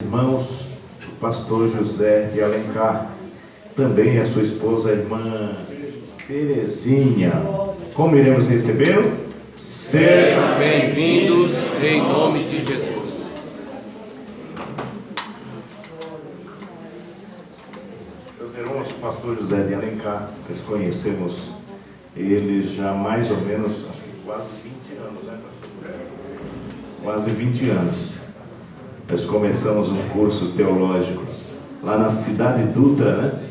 irmãos, o pastor José de Alencar, também a sua esposa, a irmã Terezinha. Como iremos recebê-lo? Sejam bem-vindos em nome de Jesus. Meus irmãos, o pastor José de Alencar, nós conhecemos ele já mais ou menos, acho que quase 20 anos, né, pastor? Quase 20 anos. Nós começamos um curso teológico lá na Cidade Dutra, né?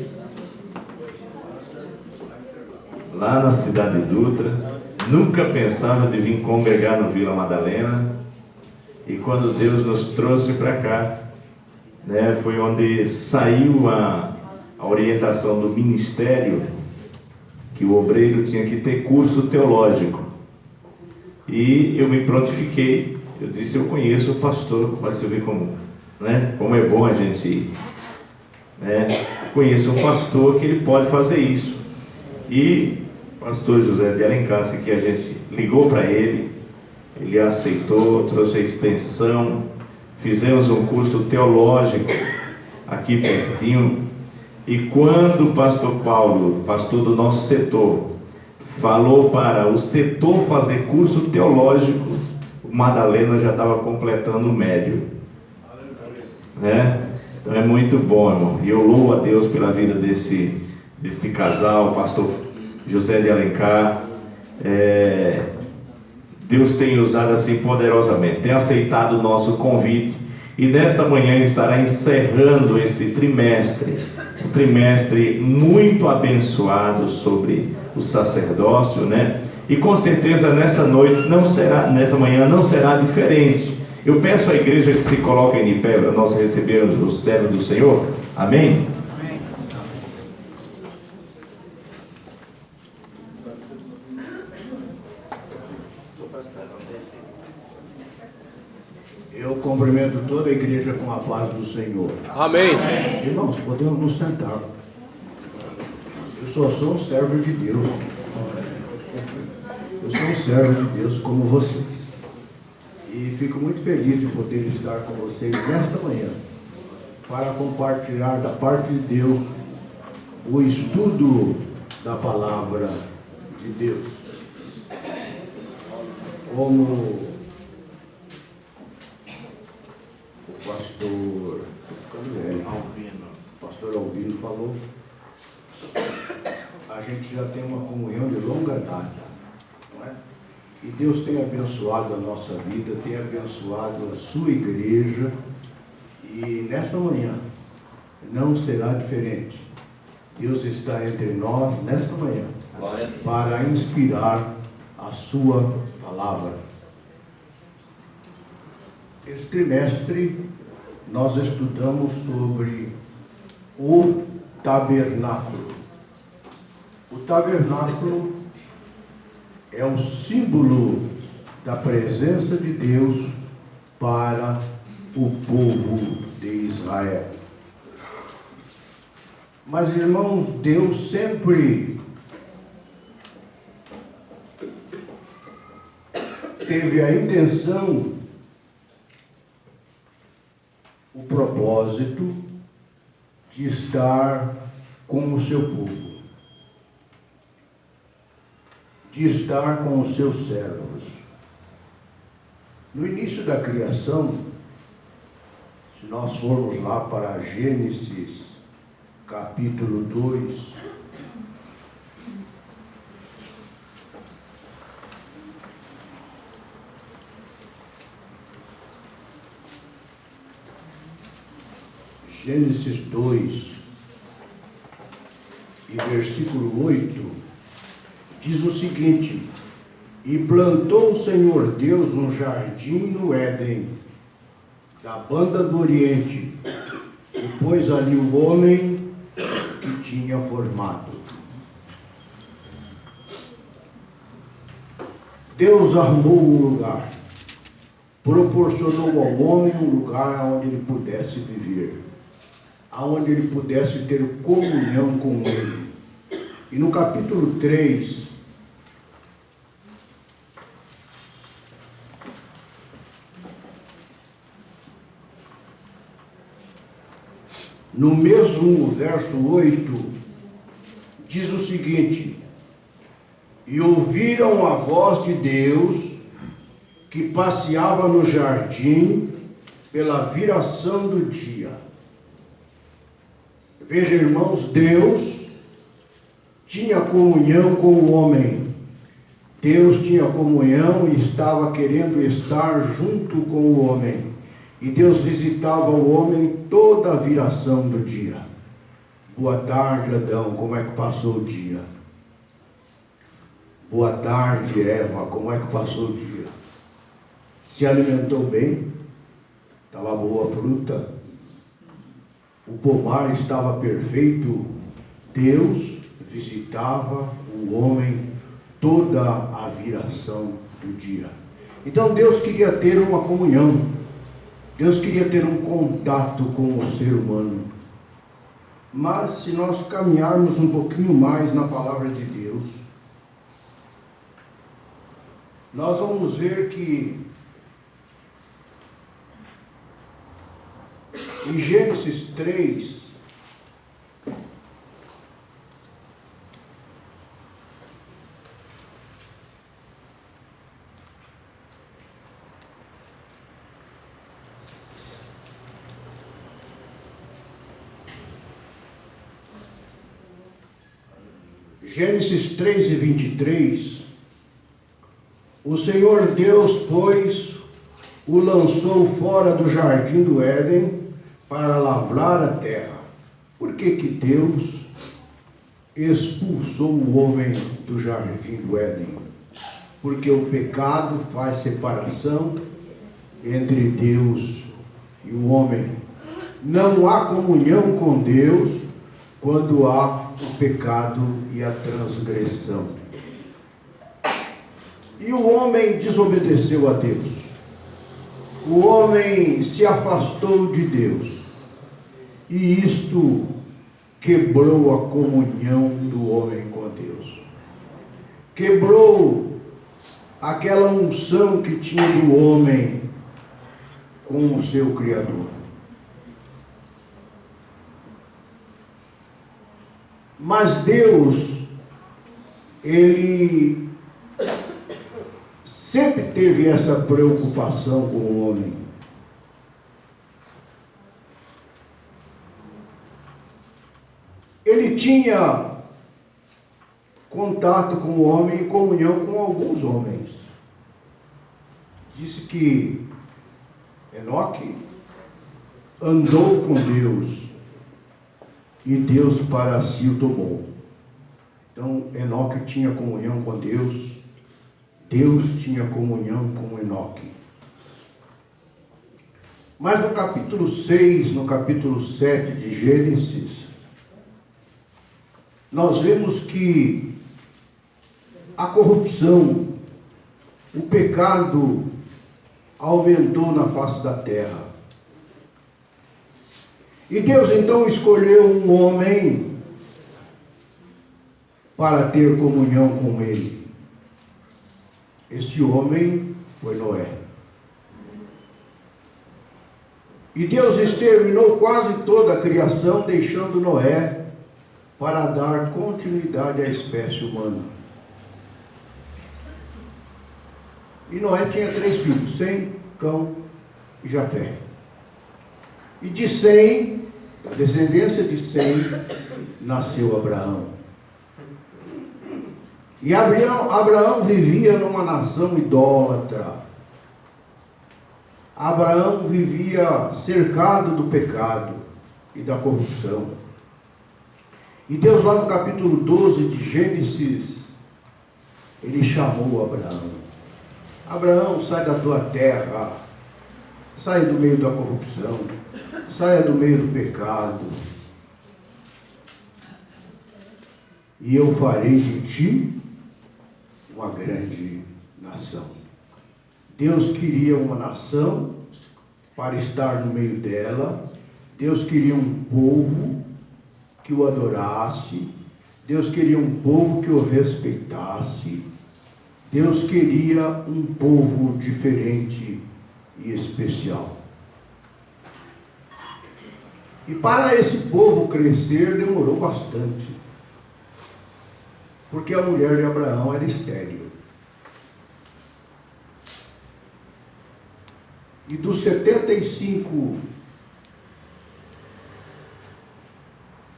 Lá na Cidade Dutra. Nunca pensava de vir congregar no Vila Madalena. E quando Deus nos trouxe para cá, né, foi onde saiu a orientação do ministério que o obreiro tinha que ter curso teológico. E eu me prontifiquei. Eu disse, eu conheço o pastor, pode você ver como, né, como é bom a gente ir. Né? Conheço um pastor que ele pode fazer isso. E o pastor José de Alencar, que a gente ligou para ele, ele aceitou, trouxe a extensão, fizemos um curso teológico aqui pertinho. E quando o pastor Paulo, pastor do nosso setor, falou para o setor fazer curso teológico, o Madalena já estava completando o médio, né? Então é muito bom, irmão. E eu louvo a Deus pela vida desse casal, o pastor José de Alencar. Deus tem usado assim poderosamente, tem aceitado o nosso convite. E nesta manhã ele estará encerrando esse trimestre, um trimestre muito abençoado sobre o sacerdócio, né? E com certeza nessa manhã não será diferente. Eu peço à igreja que se coloquem de pé para nós recebermos o servo do Senhor. Amém? Amém. Eu cumprimento toda a igreja com a paz do Senhor. Amém. Irmãos, podemos nos sentar. Eu só sou um servo de Deus. Eu sou um servo de Deus como vocês. E fico muito feliz de poder estar com vocês nesta manhã para compartilhar da parte de Deus o estudo da palavra de Deus. Como o pastor Alvino falou, a gente já tem uma comunhão de longa data, não é? E Deus tem abençoado a nossa vida, tem abençoado a sua igreja, e nessa manhã não será diferente. Deus está entre nós nesta manhã para inspirar a sua palavra. Esse trimestre nós estudamos sobre o tabernáculo. O tabernáculo é o símbolo da presença de Deus para o povo de Israel. Mas, irmãos, Deus sempre teve a intenção, o propósito de estar com o seu povo, de estar com os seus servos. No início da criação, se nós formos lá para Gênesis capítulo 2, Gênesis 2 e versículo 8, diz o seguinte: E plantou o Senhor Deus um jardim no Éden, da banda do Oriente, e pôs ali o homem que tinha formado. Deus arrumou um lugar, proporcionou ao homem um lugar onde ele pudesse viver, onde ele pudesse ter comunhão com ele. E no capítulo 3, no mesmo verso 8, diz o seguinte: e ouviram a voz de Deus que passeava no jardim pela viração do dia. Veja, irmãos, Deus tinha comunhão com o homem. Deus tinha comunhão e estava querendo estar junto com o homem. E Deus visitava o homem toda a viração do dia. Boa tarde, Adão, como é que passou o dia? Boa tarde, Eva, como é que passou o dia? Se alimentou bem? Estava boa a fruta? O pomar estava perfeito? Deus visitava o homem toda a viração do dia. Então Deus queria ter uma comunhão. Deus queria ter um contato com o ser humano. Mas se nós caminharmos um pouquinho mais na palavra de Deus, nós vamos ver que em Gênesis 3, Gênesis 3 e 23, o Senhor Deus, pois, o lançou fora do jardim do Éden para lavrar a terra. Por que que Deus expulsou o homem do jardim do Éden? Porque o pecado faz separação entre Deus e o homem. Não há comunhão com Deus quando há o pecado e a transgressão. E o homem desobedeceu a Deus. O homem se afastou de Deus. E isto quebrou a comunhão do homem com Deus. Quebrou aquela unção que tinha do homem com o seu Criador. Mas Deus, Ele sempre teve essa preocupação com o homem. Ele tinha contato com o homem e comunhão com alguns homens. Disse que Enoque andou com Deus e Deus para si o tomou. Então Enoque tinha comunhão com Deus, Deus tinha comunhão com Enoque. Mas no capítulo 6, no capítulo 7 de Gênesis, nós vemos que a corrupção, o pecado aumentou na face da terra. E Deus então escolheu um homem para ter comunhão com ele. Esse homem foi Noé. E Deus exterminou quase toda a criação, deixando Noé para dar continuidade à espécie humana. E Noé tinha 3 filhos, Sem, Cão e Jafé. E de Sem, da descendência de Sem, nasceu Abraão. E Abraão vivia numa nação idólatra. Abraão vivia cercado do pecado e da corrupção. E Deus, lá no capítulo 12 de Gênesis, Ele chamou Abraão. Abraão, sai da tua terra, saia do meio da corrupção, saia do meio do pecado, e eu farei de ti uma grande nação. Deus queria uma nação para estar no meio dela. Deus queria um povo que o adorasse. Deus queria um povo que o respeitasse. Deus queria um povo diferente e especial. E para esse povo crescer demorou bastante, porque a mulher de Abraão era estéril. E dos 75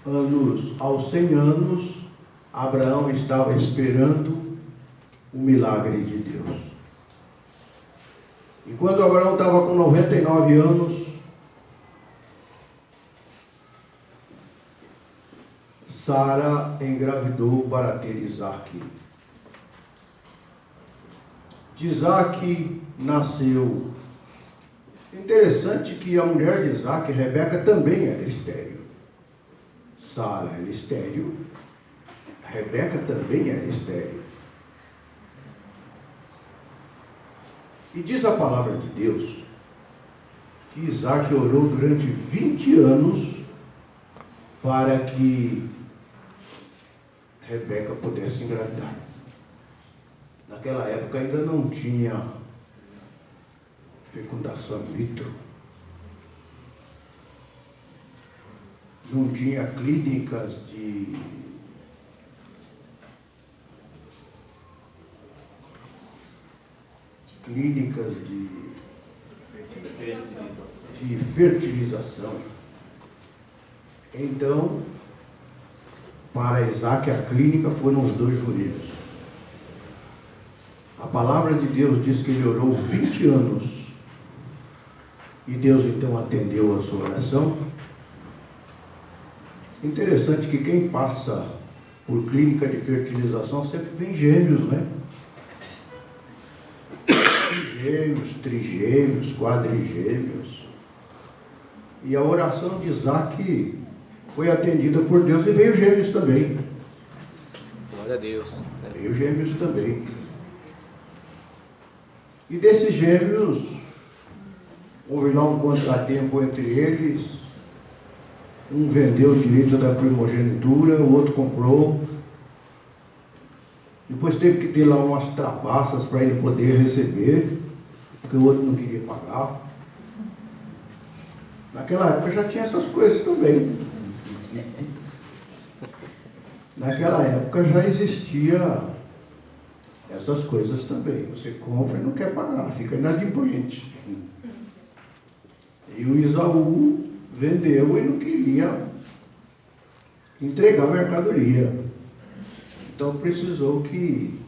anos aos 100 anos, Abraão estava esperando o milagre de Deus. E quando Abraão estava com 99 anos, Sara engravidou para ter Isaque. De Isaque nasceu. Interessante que a mulher de Isaque, Rebeca, também era estéril. Sara era estéril, Rebeca também era estéril. E diz a palavra de Deus que Isaque orou durante 20 anos para que Rebeca pudesse engravidar. Naquela época ainda não tinha fecundação in vitro. Não tinha clínicas de fertilização. Então, para Isaque, a clínica foram os 2 joelhos. A palavra de Deus diz que ele orou 20 anos. E Deus então atendeu a sua oração. Interessante que quem passa por clínica de fertilização sempre vem gêmeos, né? Gêmeos, trigêmeos, quadrigêmeos. E a oração de Isaque foi atendida por Deus e veio gêmeos também. Glória a Deus. Veio gêmeos também. E desses gêmeos, houve lá um contratempo entre eles. Um vendeu o direito da primogenitura, o outro comprou. Depois teve que ter lá umas trapaças para ele poder receber, porque o outro não queria pagar. Naquela época já tinha essas coisas também. Naquela época já existia essas coisas também. Você compra e não quer pagar, fica inadimplente. E o Isaú vendeu e não queria entregar a mercadoria. Então precisou que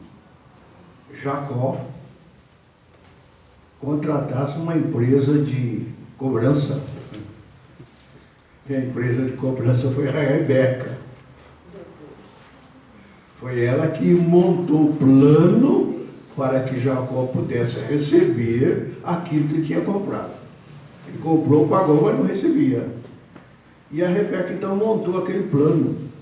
Jacó contratasse uma empresa de cobrança. E a empresa de cobrança foi a Rebeca. Foi ela que montou o plano para que Jacó pudesse receber aquilo que ele tinha comprado. Ele comprou, pagou, mas não recebia. E a Rebeca então montou aquele plano.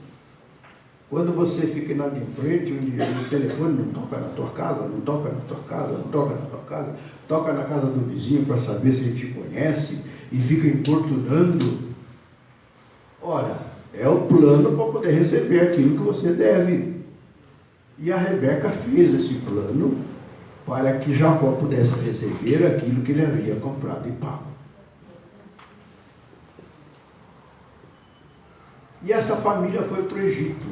Quando você fica inadimplente, o telefone não toca na tua casa, não toca na tua casa, não toca na tua casa, toca na casa do vizinho para saber se ele te conhece e fica importunando. Ora, é o plano para poder receber aquilo que você deve. E a Rebeca fez esse plano para que Jacó pudesse receber aquilo que ele havia comprado e pago. E essa família foi para o Egito.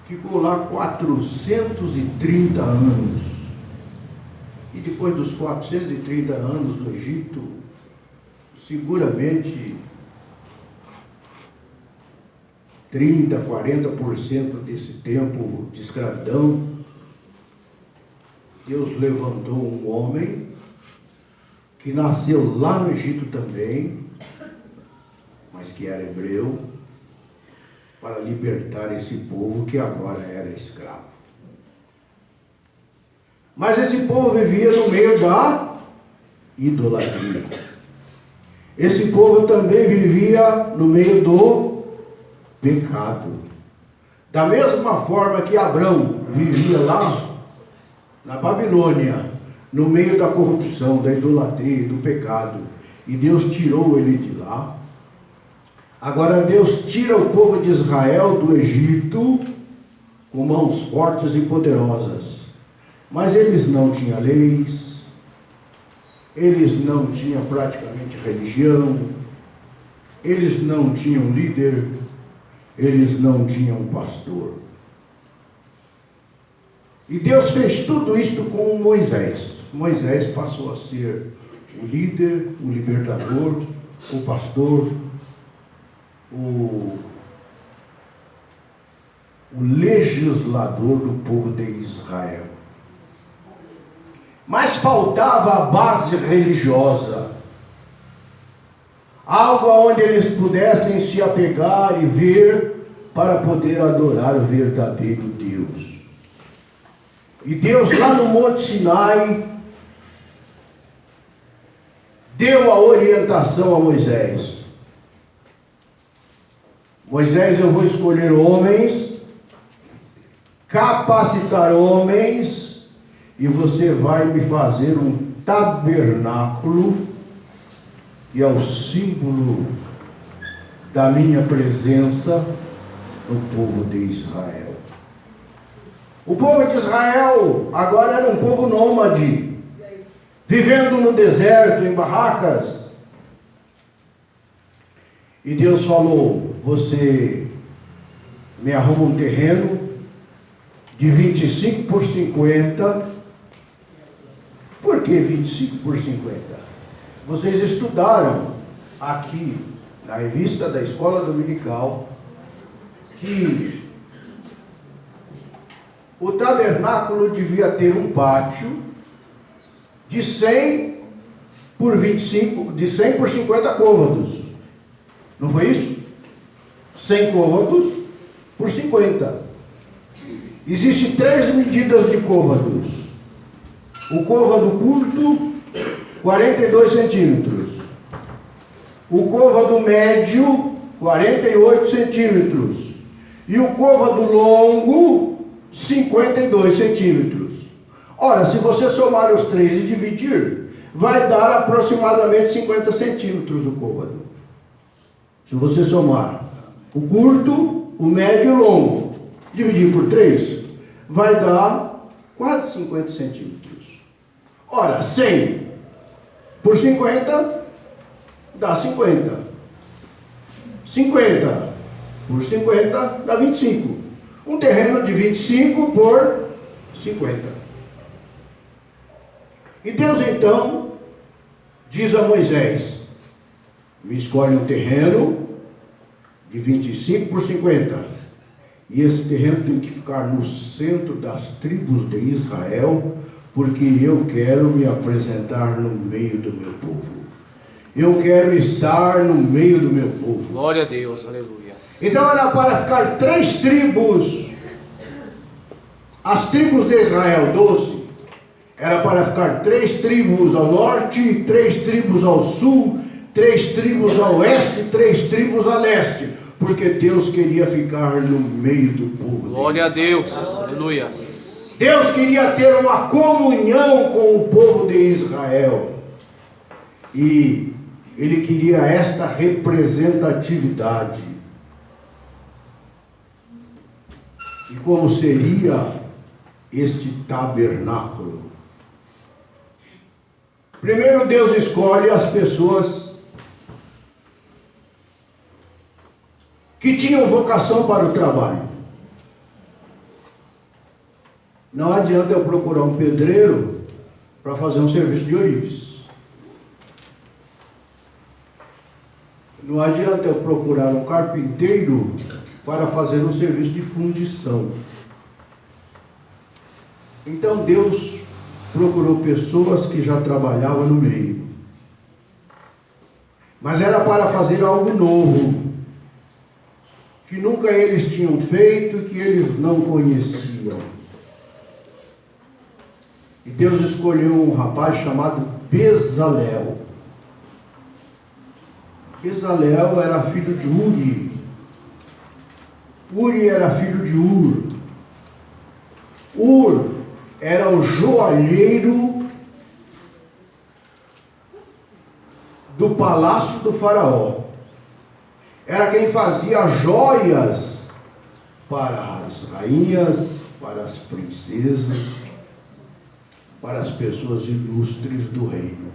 Ficou lá 430 anos. E depois dos 430 anos do Egito, seguramente 30%, 40% desse tempo de escravidão, Deus levantou um homem que nasceu lá no Egito também, mas que era hebreu, para libertar esse povo que agora era escravo. Mas esse povo vivia no meio da idolatria. Esse povo também vivia no meio do pecado. Da mesma forma que Abrão vivia lá na Babilônia, no meio da corrupção, da idolatria e do pecado, e Deus tirou ele de lá. Agora Deus tira o povo de Israel do Egito com mãos fortes e poderosas. Mas eles não tinham leis, eles não tinham praticamente religião, eles não tinham líder, eles não tinham pastor. E Deus fez tudo isso com Moisés. Moisés passou a ser o líder, o libertador, o pastor, o legislador do povo de Israel. Mas faltava a base religiosa, algo aonde eles pudessem se apegar e ver para poder adorar o verdadeiro Deus. E Deus lá no Monte Sinai deu a orientação a Moisés. Moisés, eu vou escolher homens, capacitar homens, e você vai me fazer um tabernáculo, que é o símbolo da minha presença no povo de Israel. O povo de Israel agora era um povo nômade, vivendo no deserto, em barracas. E Deus falou: você me arruma um terreno de 25 por 50. Por que 25 por 50? Vocês estudaram aqui na revista da Escola Dominical que o tabernáculo devia ter um pátio de 100 por 25, de 100 por 50 côvados. Não foi isso? 100 côvados por 50. Existem 3 medidas de côvados. O côvado curto, 42 centímetros. O côvado médio, 48 centímetros. E o côvado longo, 52 centímetros. Ora, se você somar os 3 e dividir, vai dar aproximadamente 50 centímetros o côvado. Se você somar o curto, o médio e o longo, dividir por 3, vai dar quase 50 centímetros. Ora, 100 por 50 dá 50. 50 por 50 dá 25. Um terreno de 25 por 50. E Deus então diz a Moisés: me escolhe um terreno de 25 por 50. E esse terreno tem que ficar no centro das tribos de Israel, porque eu quero me apresentar no meio do meu povo. Eu quero estar no meio do meu povo. Glória a Deus, aleluia. Então era para ficar 3 tribos. As tribos de Israel, 12. Era para ficar 3 tribos ao norte, 3 tribos ao sul, 3 tribos ao oeste, 3 tribos a leste. Porque Deus queria ficar no meio do povo. Glória a Deus, aleluia. Deus queria ter uma comunhão com o povo de Israel. E Ele queria esta representatividade. E como seria este tabernáculo? Primeiro Deus escolhe as pessoas que tinham vocação para o trabalho. Não adianta eu procurar um pedreiro para fazer um serviço de ourives. Não adianta eu procurar um carpinteiro para fazer um serviço de fundição. Então Deus procurou pessoas que já trabalhavam no meio. Mas era para fazer algo novo, que nunca eles tinham feito e que eles não conheciam. E Deus escolheu um rapaz chamado Bezalel. Bezalel era filho de Uri. Uri era filho de Ur. Ur era o joalheiro do palácio do faraó. Era quem fazia joias para as rainhas, para as princesas, para as pessoas ilustres do reino.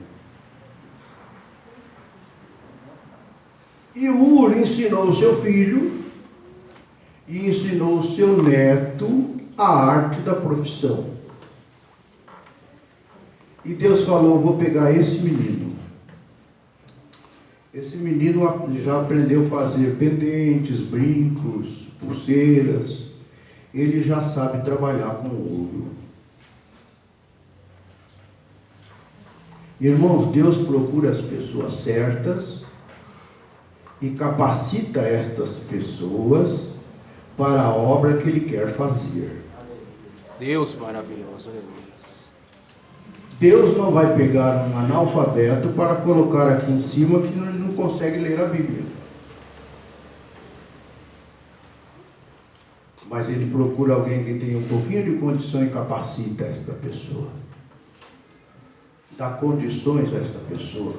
E Ur ensinou o seu filho e ensinou o seu neto a arte da profissão. E Deus falou: vou pegar esse menino. Esse menino já aprendeu a fazer pendentes, brincos, pulseiras. Ele já sabe trabalhar com ouro. Irmãos, Deus procura as pessoas certas e capacita estas pessoas para a obra que Ele quer fazer. Deus maravilhoso, aleluia. Deus não vai pegar um analfabeto para colocar aqui em cima que ele não consegue ler a Bíblia. Mas Ele procura alguém que tenha um pouquinho de condição e capacita esta pessoa. Dá condições a esta pessoa.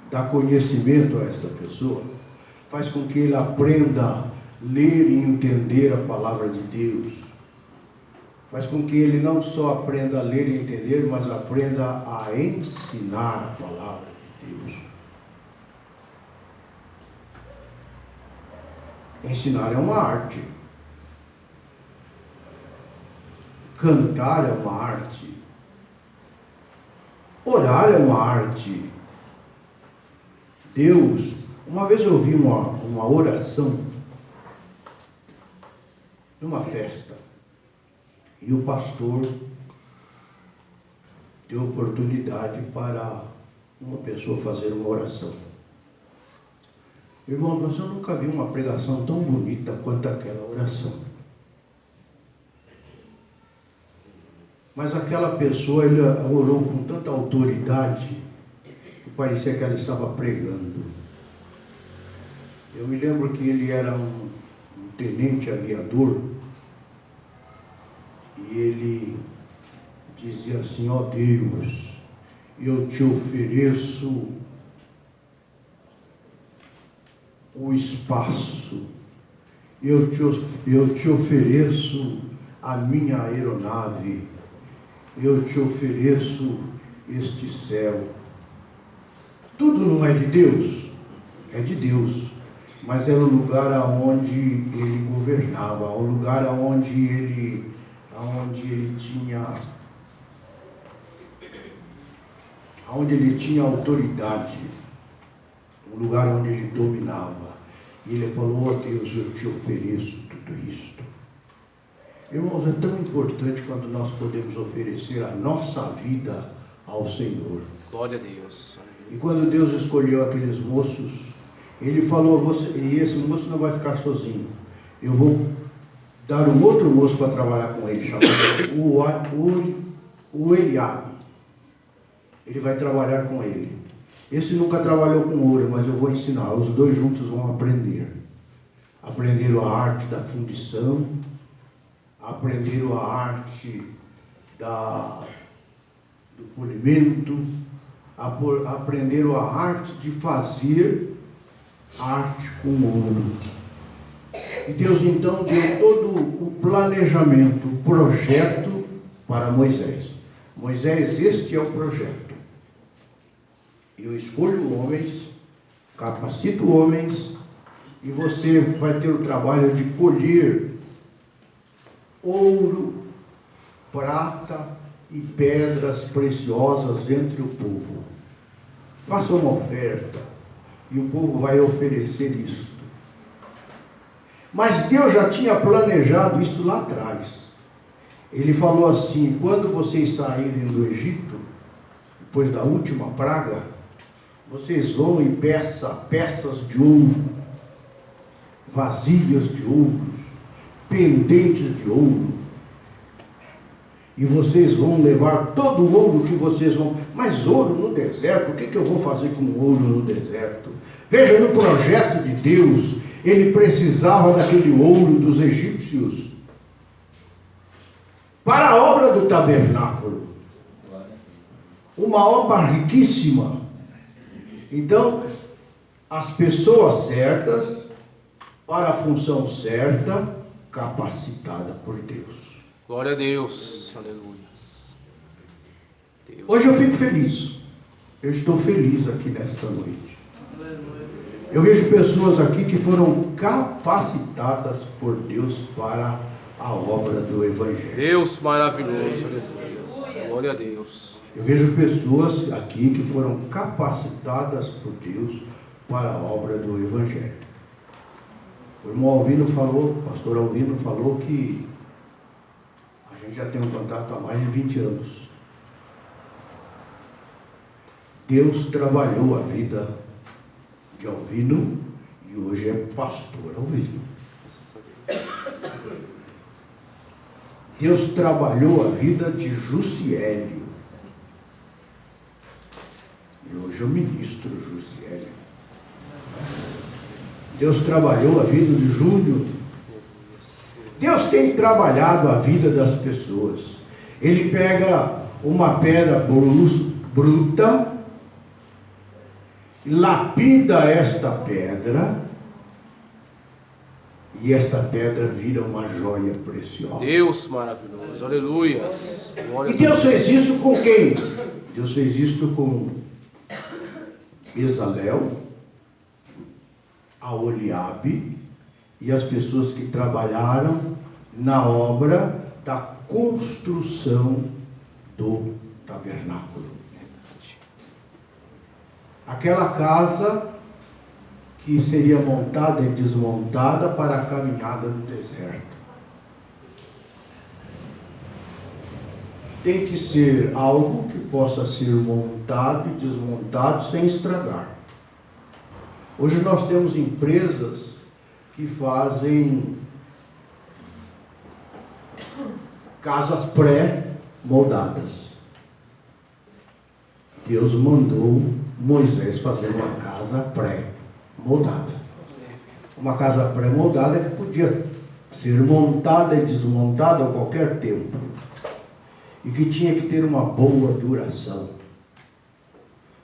Dá conhecimento a esta pessoa. Faz com que ele aprenda a ler e entender a palavra de Deus. Faz com que ele não só aprenda a ler e entender, mas aprenda a ensinar a palavra de Deus. Ensinar é uma arte. Cantar é uma arte. Orar é uma arte. Deus, uma vez eu ouvi uma oração numa festa. E o pastor deu oportunidade para uma pessoa fazer uma oração. Irmãos, mas eu nunca vi uma pregação tão bonita quanto aquela oração. Mas aquela pessoa, ele orou com tanta autoridade que parecia que ela estava pregando. Eu me lembro que ele era um tenente aviador. E ele dizia assim: ó Deus, eu te ofereço o espaço, eu te ofereço a minha aeronave, eu te ofereço este céu. Tudo não é de Deus? É de Deus, mas era o lugar aonde ele governava, o lugar aonde ele tinha autoridade, um lugar onde ele dominava. E ele falou: ó Deus, eu te ofereço tudo isto. Irmãos, é tão importante quando nós podemos oferecer a nossa vida ao Senhor. Glória a Deus. E quando Deus escolheu aqueles moços, Ele falou: e esse moço não vai ficar sozinho, eu vou dar um outro moço para trabalhar com ele, chamado o Eliabe. Ele vai trabalhar com ele. Esse nunca trabalhou com ouro, mas eu vou ensinar. Os dois juntos vão aprender. Aprenderam a arte da fundição, aprenderam a arte do polimento, aprenderam a arte de fazer arte com ouro. E Deus então deu todo o planejamento, o projeto para Moisés. Moisés, este é o projeto. Eu escolho homens, capacito homens, e você vai ter o trabalho de colher ouro, prata e pedras preciosas entre o povo. Faça uma oferta e o povo vai oferecer isto. Mas Deus já tinha planejado isso lá atrás. Ele falou assim: quando vocês saírem do Egito, depois da última praga, vocês vão e peças de ouro, vasilhas de ouro, pendentes de ouro, e vocês vão levar todo o ouro que vocês vão. Mas ouro no deserto? O que eu vou fazer com ouro no deserto? Veja, no projeto de Deus, ele precisava daquele ouro dos egípcios para a obra do tabernáculo, uma obra riquíssima. Então, as pessoas certas, para a função certa, capacitada por Deus. Glória a Deus, aleluia. Hoje eu fico feliz, eu estou feliz aqui nesta noite. Eu vejo pessoas aqui que foram capacitadas por Deus para a obra do Evangelho. Deus maravilhoso, aleluia. Glória a Deus. Eu vejo pessoas aqui que foram capacitadas por Deus para a obra do Evangelho. O irmão Alvino falou, o pastor Alvino falou que a gente já tem um contato há mais de 20 anos. Deus trabalhou a vida de Alvino e hoje é pastor Alvino. Deus trabalhou a vida de Jussiélio e hoje é o ministro Jussiélio. Deus trabalhou a vida de Júnior. Deus tem trabalhado a vida das pessoas. Ele pega uma pedra bruta, lapida esta pedra, e esta pedra vira uma joia preciosa. Deus maravilhoso, aleluia. E Deus fez isso com quem? Deus fez isso com Bezalel, Aholiabe e as pessoas que trabalharam na obra da construção do tabernáculo. Aquela casa que seria montada e desmontada para a caminhada no deserto. Tem que ser algo que possa ser montado e desmontado sem estragar. Hoje nós temos empresas que fazem casas pré-moldadas. Deus mandou Moisés fazer uma casa pré-moldada. Uma casa pré-moldada que podia ser montada e desmontada a qualquer tempo. E que tinha que ter uma boa duração.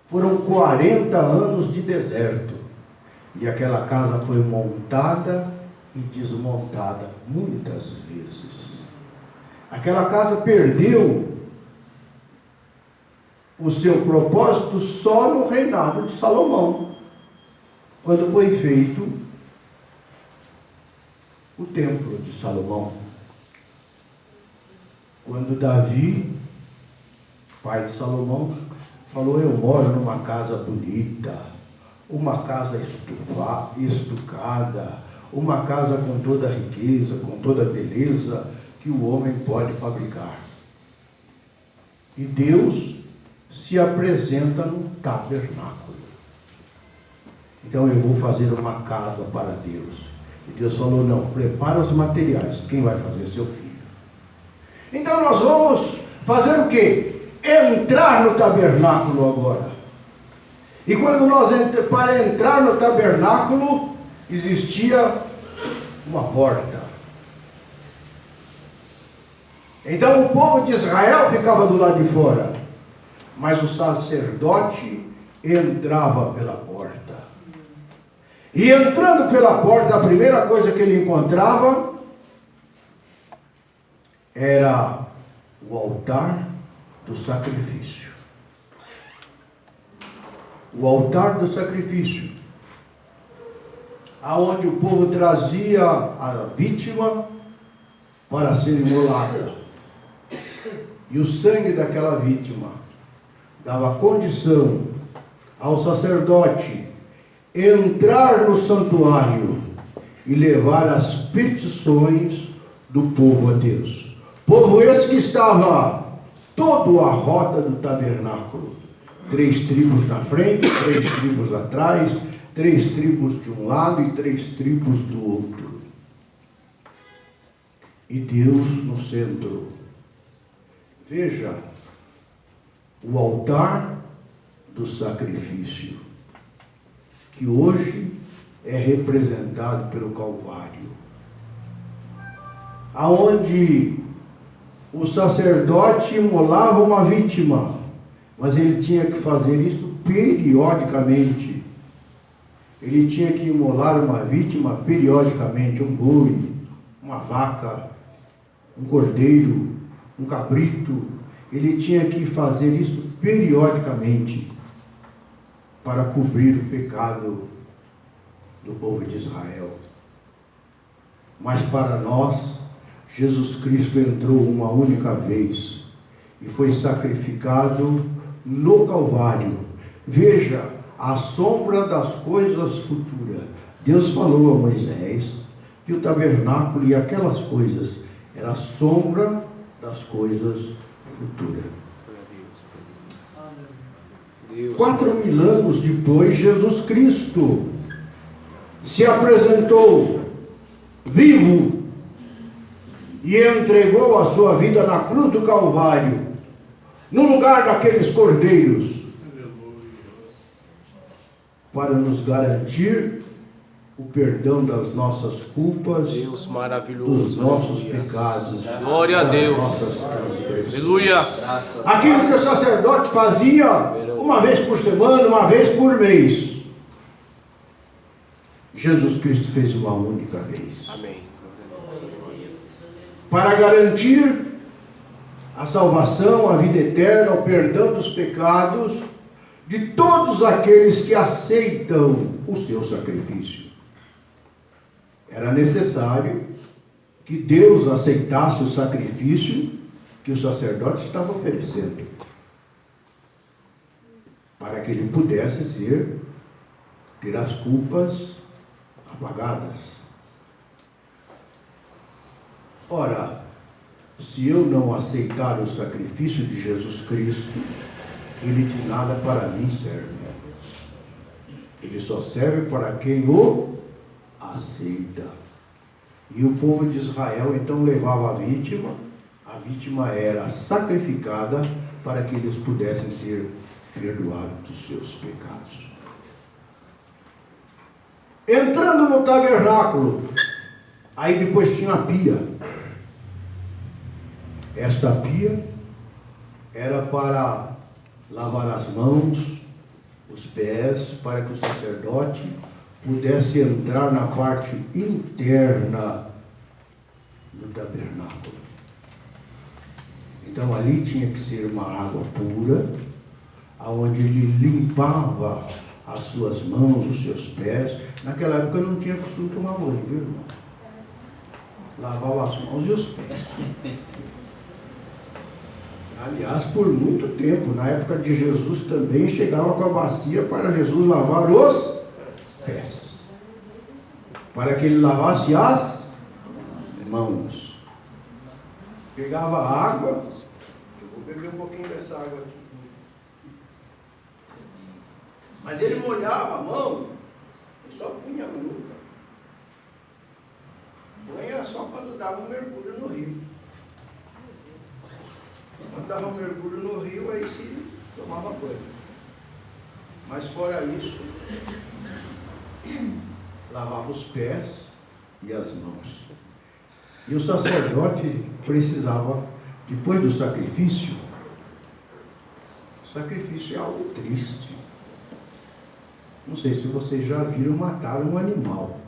Foram 40 anos de deserto. E aquela casa foi montada e desmontada muitas vezes. Aquela casa perdeu o seu propósito só no reinado de Salomão, quando foi feito o templo de Salomão. Quando Davi, pai de Salomão, falou: eu moro numa casa bonita, uma casa estucada, uma casa com toda a riqueza, com toda a beleza que o homem pode fabricar. E Deus se apresenta no tabernáculo. Então eu vou fazer uma casa para Deus. E Deus falou: não, prepara os materiais. Quem vai fazer? Seu filho. Então nós vamos fazer o quê? Entrar no tabernáculo agora. E quando para entrar no tabernáculo, existia uma porta. Então o povo de Israel ficava do lado de fora, mas o sacerdote entrava pela porta. E entrando pela porta, a primeira coisa que ele encontrava era o altar do sacrifício. O altar do sacrifício, aonde o povo trazia a vítima para ser imolada. E o sangue daquela vítima dava condição ao sacerdote entrar no santuário e levar as petições do povo a Deus. Povo esse que estava todo à roda do tabernáculo. 3 tribos na frente, 3 tribos atrás, 3 tribos de um lado e 3 tribos do outro. E Deus no centro. Veja, o altar do sacrifício, que hoje é representado pelo Calvário, aonde o sacerdote imolava uma vítima, mas ele tinha que fazer isso periodicamente. Ele tinha que imolar uma vítima periodicamente, um boi, uma vaca, um cordeiro, um cabrito. Ele tinha que fazer isso periodicamente. para cobrir o pecado do povo de Israel. Mas para nós, Jesus Cristo entrou uma única vez e foi sacrificado no Calvário. Veja, a sombra das coisas futuras. Deus falou a Moisés que o tabernáculo e aquelas coisas era a sombra das coisas futuras. 4.000 anos depois, Jesus Cristo se apresentou vivo e entregou a sua vida na cruz do Calvário, no lugar daqueles cordeiros, para nos garantir o perdão das nossas culpas, Deus maravilhoso, dos nossos pecados, glória a das Deus, nossas transgressões. aleluia. Aquilo que o sacerdote fazia uma vez por semana, uma vez por mês, Jesus Cristo fez uma única vez. Amém. Para garantir a salvação, a vida eterna, o perdão dos pecados de todos aqueles que aceitam o seu sacrifício. Era necessário que Deus aceitasse o sacrifício que o sacerdote estava oferecendo, para que ele pudesse ter as culpas apagadas. Ora, se eu não aceitar o sacrifício de Jesus Cristo, ele de nada para mim serve. Ele só serve para quem o aceita. E o povo de Israel então levava a vítima era sacrificada para que eles pudessem ser perdoados dos seus pecados. Entrando no tabernáculo, aí depois tinha a pia. Esta pia era para lavar as mãos, os pés, para que o sacerdote pudesse entrar na parte interna do tabernáculo. Então ali tinha que ser uma água pura, aonde ele limpava as suas mãos, os seus pés. Naquela época não tinha costume de tomar banho, viu, irmão? Lavava as mãos e os pés. Aliás, por muito tempo, na época de Jesus também, chegava com a bacia para Jesus lavar os pés, para que ele lavasse as mãos. Pegava a água, eu vou beber um pouquinho dessa água aqui, mas ele molhava a mão e só punha a nuca. Punha só quando dava um mergulho no rio. Quando dava um mergulho no rio, aí sim tomava banho. Mas fora isso, lavava os pés e as mãos. E o sacerdote precisava, depois do sacrifício, o sacrifício é algo triste. Não sei se vocês já viram matar um animal.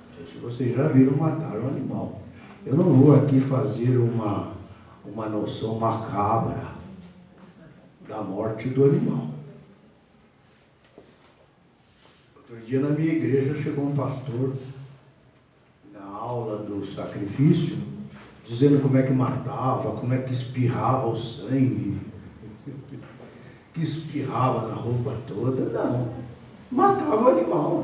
Não sei se vocês já viram matar um animal. Eu não vou aqui fazer uma noção macabra da morte do animal. Outro dia na minha igreja chegou um pastor, na aula do sacrifício, dizendo como é que matava, como é que espirrava o sangue, que espirrava na roupa toda. Não, matava o animal.